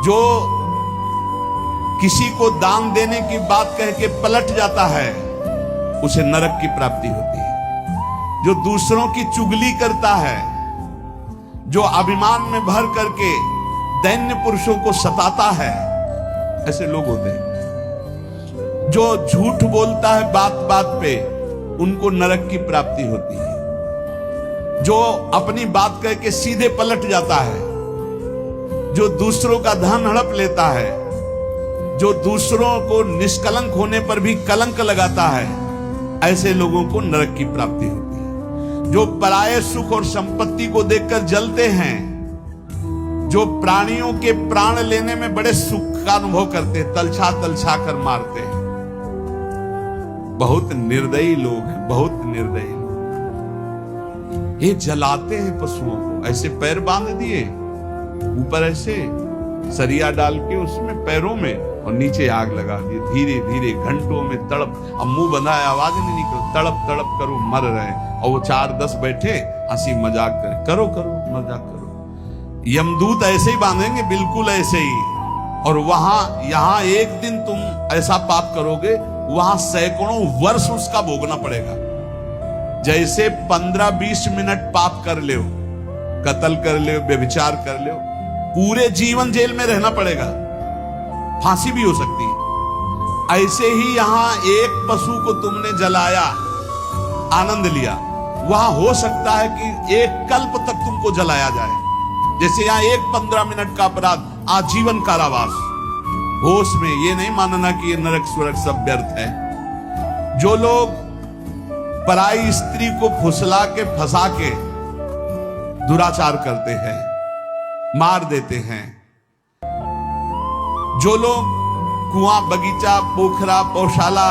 जो किसी को दान देने की बात कह के पलट जाता है उसे नरक की प्राप्ति होती है। जो दूसरों की चुगली करता है, जो अभिमान में भर करके दैन्य पुरुषों को सताता है, ऐसे लोग होते हैं। जो झूठ बोलता है बात बात पे, उनको नरक की प्राप्ति होती है। जो अपनी बात कह के सीधे पलट जाता है, जो दूसरों का धन हड़प लेता है, जो दूसरों को निष्कलंक होने पर भी कलंक लगाता है, ऐसे लोगों को नरक की प्राप्ति होती है। जो पराये सुख और संपत्ति को देखकर जलते हैं, जो प्राणियों के प्राण लेने में बड़े सुख का अनुभव करते, तलछा तलछा कर मारते हैं, बहुत निर्दयी लोग हैं, बहुत निर्दयी लोग। ये जलाते हैं पशुओं को, ऐसे पैर बांध दिए, ऊपर ऐसे सरिया डाल के उसमें पैरों में, और नीचे आग लगा दी। धीरे धीरे घंटों में तड़प, अब मुंह बंधा है, आवाज नहीं निकल, तड़प तड़प करो, मर रहे। और वो 4-10 बैठे हंसी मजाक करें, करो करो मजाक करो। यमदूत ऐसे ही बांधेंगे, बिल्कुल ऐसे ही। और वहां यहां एक दिन तुम ऐसा पाप करोगे, वहां सैकड़ों वर्ष उसका भोगना पड़ेगा। जैसे 15-20 मिनट पाप कर ले, कत्ल कर ले, व्यभिचार कर ले, पूरे जीवन जेल में रहना पड़ेगा, फांसी भी हो सकती है। ऐसे ही यहां एक पशु को तुमने जलाया, आनंद लिया, वहां हो सकता है कि एक कल्प तक तुमको जलाया जाए। जैसे यहां एक 15 मिनट का अपराध, आजीवन कारावास। होश में ये नहीं मानना कि ये नरक स्वर्ग सब व्यर्थ है। जो लोग पराई स्त्री को फुसला के फंसा के दुराचार करते हैं, मार देते हैं, जो लोग कुआं, बगीचा, पोखरा, पौशाला,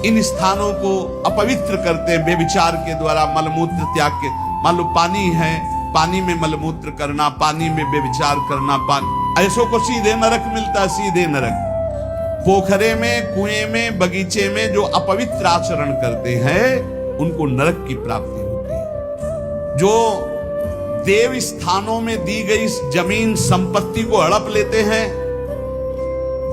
इन स्थानों को अपवित्र करते हैं व्यभिचार के द्वारा, मलमूत्र त्याग के। मान लो पानी है, पानी में मलमूत्र करना, पानी में व्यभिचार करना, ऐसों को सीधे नरक मिलता है, सीधे नरक। पोखरे में, कुएं में, बगीचे में जो अपवित्र आचरण करते हैं, उनको नरक की प्राप्ति होती है। जो देव स्थानों में दी गई जमीन संपत्ति को हड़प लेते हैं,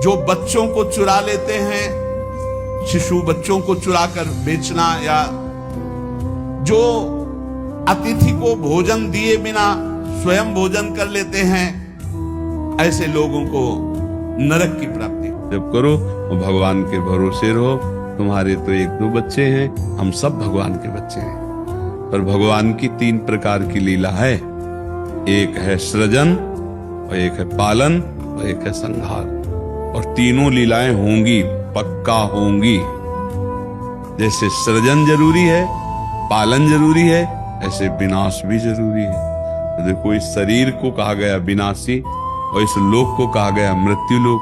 जो बच्चों को चुरा लेते हैं, शिशु बच्चों को चुरा कर बेचना, या जो अतिथि को भोजन दिए बिना स्वयं भोजन कर लेते हैं, ऐसे लोगों को नरक की प्राप्ति। जब करो और भगवान के भरोसे रहो। तुम्हारे तो 1-2 बच्चे हैं, हम सब भगवान के बच्चे हैं। पर भगवान की 3 प्रकार की लीला है, एक है सृजन, और एक है पालन, और एक है संहार। और तीनों लीलाएं होंगी, पक्का होंगी। जैसे सृजन जरूरी है, पालन जरूरी है, ऐसे विनाश भी जरूरी है। तो देखो, इस शरीर को कहा गया विनाशी और इस लोक को कहा गया मृत्यु लोक।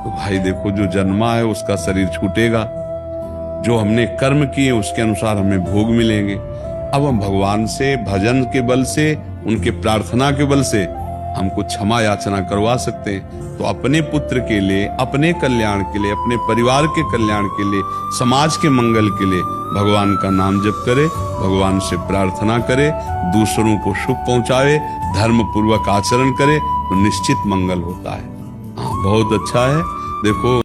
तो भाई देखो, जो जन्मा है उसका शरीर छूटेगा, जो हमने कर्म किए उसके अनुसार हमें भोग मिलेंगे। अब हम भगवान से भजन के बल से, उनके प्रार्थना के बल से हमको क्षमा याचना करवा सकते हैं। तो अपने पुत्र के लिए, अपने कल्याण के लिए, अपने परिवार के कल्याण के लिए, समाज के मंगल के लिए भगवान का नाम जप करे, भगवान से प्रार्थना करे, दूसरों को सुख पहुंचावे, धर्म पूर्वक आचरण करे, तो निश्चित मंगल होता है। हाँ, बहुत अच्छा है। देखो।